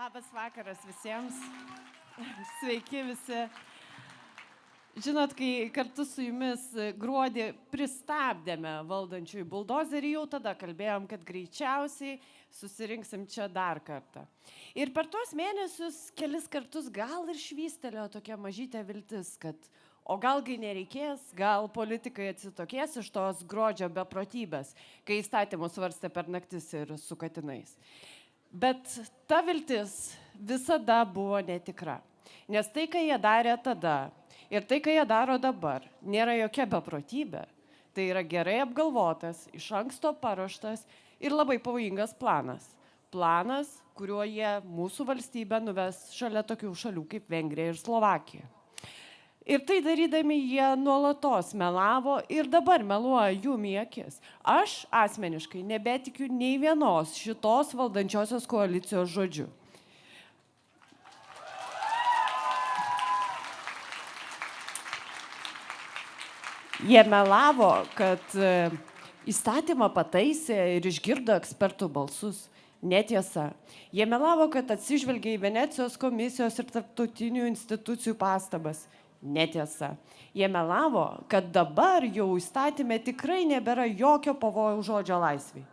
Labas vakaras visiems. Sveiki visi. Žinot, kai kartu su jumis gruodį pristabdėme valdančiųjų buldozerį, jau tada kalbėjom, kad greičiausiai susirinksim čia dar kartą. Ir per tuos mėnesius kelis kartus gal ir švystelėjo tokia mažytė viltis, kad o galgi nereikės, gal politikai atsitokės iš tos gruodžio beprotybės, kai įstatymus svarstė per naktis ir su katinais. Bet ta viltis visada buvo netikra, nes tai, ką jie darė tada ir tai, ką jie daro dabar, nėra jokia beprotybė. Tai yra gerai apgalvotas, iš anksto paruoštas ir labai pavojingas planas. Planas, kuriuo jie mūsų valstybę nuves šalia tokių šalių kaip Vengrija ir Slovakija. Ir tai darydami jie nuolatos melavo ir dabar meluoja jum į akis. Aš asmeniškai nebetikiu nei vienos šitos valdančiosios koalicijos žodžių. Jie melavo, kad įstatymą pataisė ir išgirdo ekspertų balsus. Netiesa. Jie melavo, kad atsižvelgia į Venecijos komisijos ir tarptautinių institucijų pastabas. Netiesa. Jie melavo, kad dabar jau įstatyme tikrai nebėra jokio pavojaus žodžio laisvei.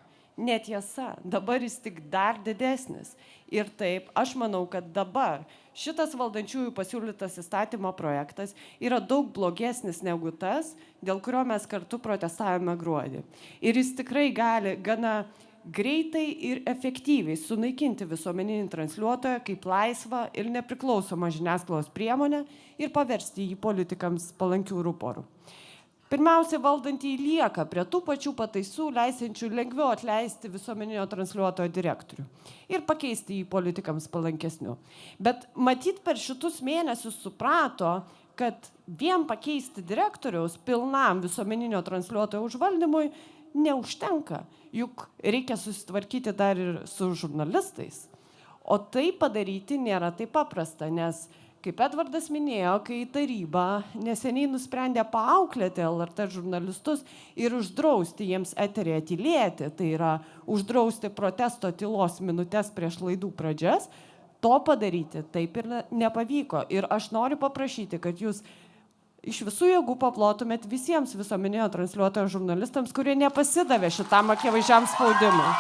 Netiesa. Dabar jis tik dar didesnis. Ir taip, aš manau, kad dabar šitas valdančiųjų pasiūlytas įstatymo projektas yra daug blogesnis negu tas, dėl kurio mes kartu protestavome gruodį. Ir jis tikrai gali gana greitai ir efektyviai sunaikinti visuomeninį transliuotoją kaip laisvą ir nepriklausomą žiniasklaidos priemonę ir paversti jį politikams palankių ruporų. Pirmiausia, valdantieji lieka prie tų pačių pataisų, leisiančių lengviau atleisti visuomeninio transliuotojo direktorių ir pakeisti jį politikams palankesniu. Bet matyt, per šitus mėnesius suprato, kad vien pakeisti direktoriaus pilnam visuomeninio transliuotojo užvaldymui neužtenka, juk reikia susitvarkyti dar ir su žurnalistais. O tai padaryti nėra taip paprasta, nes, kaip Edvardas minėjo, kai taryba neseniai nusprendė paauklėti LRT žurnalistus ir uždrausti jiems eteryje tylėti, tai yra uždrausti protesto tylos minutės prieš laidų pradžias, to padaryti taip ir nepavyko. Ir aš noriu paprašyti, kad jūs iš visų jėgų paplotumėt visiems visuomeninio transliuotojo žurnalistams, kurie nepasidavė šitam akivaizdžiam spaudimui.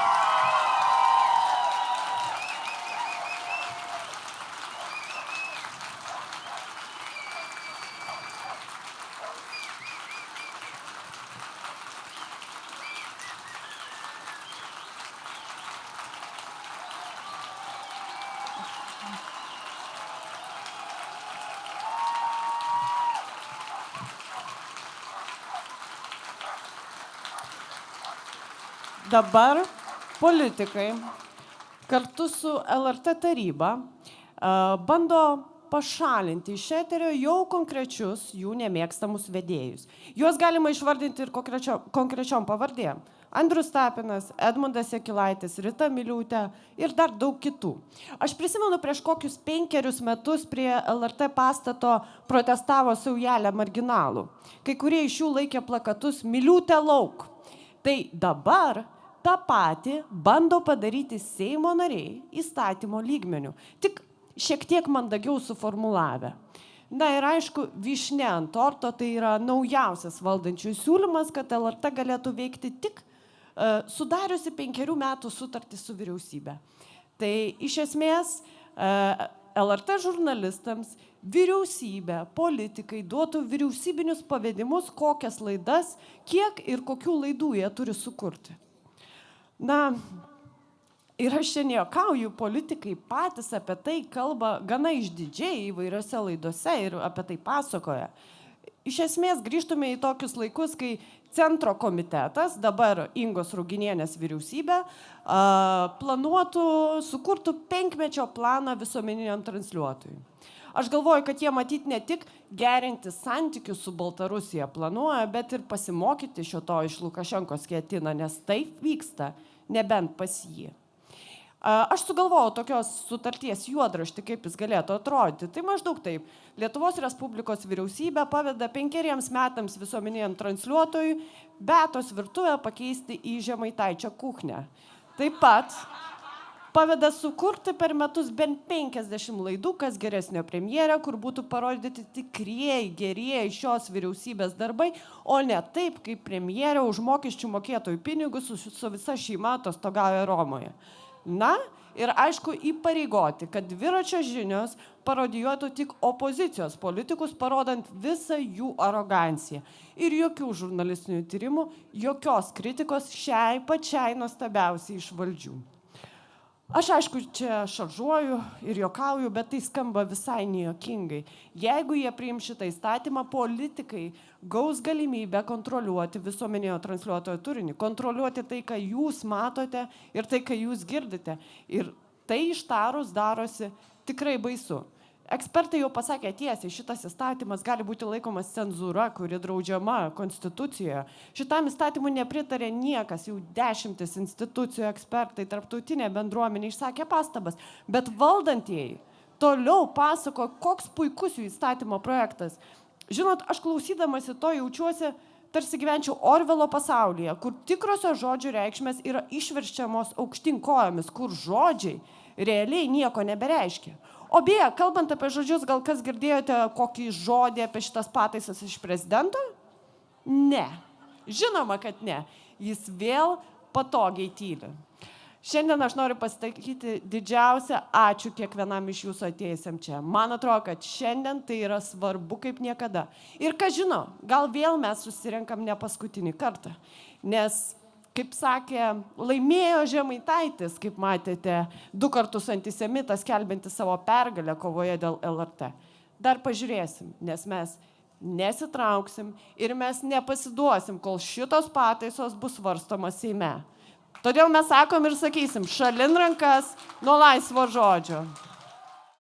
Dabar politikai kartu su LRT taryba bando pašalinti iš eterio jau konkrečius jų nemėgstamus vedėjus. Juos galima išvardinti ir konkrečiom pavardėm. Andrius Tapinas, Edmundas Jakilaitis, Rita Miliūtė ir dar daug kitų. Aš prisimenu, prieš kokius 5 metus prie LRT pastato protestavo saujelė marginalų. Kai kurie iš jų laikė plakatus Miliūtė lauk. Tai dabar tą patį bando padaryti Seimo nariai įstatymo lygmeniu, tik šiek tiek mandagiau suformulavę. Na ir aišku, vyšnia ant torto, tai yra naujausias valdančiųjų siūlymas, kad LRT galėtų veikti tik sudariusi 5 metų sutartį su vyriausybė. Tai iš esmės LRT žurnalistams vyriausybė, politikai duotų vyriausybinius pavedimus, kokias laidas, kiek ir kokių laidų jie turi sukurti. Na, ir aš čia nejuokauju, politikai patys apie tai kalba gana išdidžiai įvairiose laidose ir apie tai pasakoja. Iš esmės grįžtume į tokius laikus, kai Centro komitetas, dabar Ingos Ruginienės vyriausybė, sukurtų 5-mečio planą visuomeniniam transliuotojui. Aš galvoju, kad jie matyti ne tik gerinti santykius su Baltarusija planuoja, bet ir pasimokyti šio to iš Lukašenkos ketina, nes taip vyksta, nebent pas jį. Aš sugalvojau tokios sutarties juodraštį, kaip jis galėtų atrodyti. Tai maždaug taip. Lietuvos Respublikos vyriausybė paveda 5 metams visuomeniniam transliuotojui Beatos virtuvę pakeisti į Žemaitaičio kuchnę. Taip pat Paveda sukurti per metus bent 50 laidų, kas geresnio premjerė, kur būtų parodyti tikrieji, gerieji šios vyriausybės darbai, o ne taip, kaip premjerė už mokesčių mokėtojų pinigus su visa šeima atostogauja Romoje. Na, ir aišku įpareigoti, kad dviračio žinios parodijuotų tik opozicijos politikus, parodant visą jų aroganciją. Ir jokių žurnalistinių tyrimų, jokios kritikos šiai pačiai nuostabiausiai iš valdžių. Aš aišku, čia šaržuoju ir juokauju, bet tai skamba visai nejuokingai. Jeigu jie priims šitą įstatymą, politikai gaus galimybę kontroliuoti visuomenėjo transliuotojo turinį, kontroliuoti tai, ką jūs matote ir tai, ką jūs girdite. Ir tai ištarus darosi tikrai baisu. Ekspertai jau pasakė tiesiai, šitas įstatymas gali būti laikomas cenzūra, kuri draudžiama Konstitucijoje. Šitam įstatymui nepritarė niekas, jau 10 institucijų ekspertai, tarptautinė bendruomenė išsakė pastabas, bet valdantieji toliau pasako, koks puikus jų įstatymo projektas. Žinot, aš klausydamasi to jaučiuosi, tarsi gyvenčiau Orvelo pasaulyje, kur tikrosios žodžių reikšmės yra išverčiamos aukštyn kojomis, kur žodžiai realiai nieko nebereiškia. O beje, kalbant apie žodžius, gal kas girdėjote kokį žodį apie šitas pataisas iš prezidento? Ne. Žinoma, kad ne. Jis vėl patogiai tyli. Šiandien aš noriu pasakyti didžiausią ačiū kiekvienam iš jūsų atėjusiam čia. Man atrodo, kad šiandien tai yra svarbu kaip niekada. Ir ką žino, gal vėl mes susirenkam ne paskutinį kartą. Nes kaip sakė, laimėjo Žemaitaitis, kaip matėte, 2 kartus antisemitas, skelbiantis savo pergalę kovoje dėl LRT. Dar pažiūrėsim, nes mes nesitrauksim ir mes nepasiduosim, kol šitos pataisos bus svarstomas Seime. Todėl mes sakom ir sakysim, šalin rankas nuo laisvo žodžio.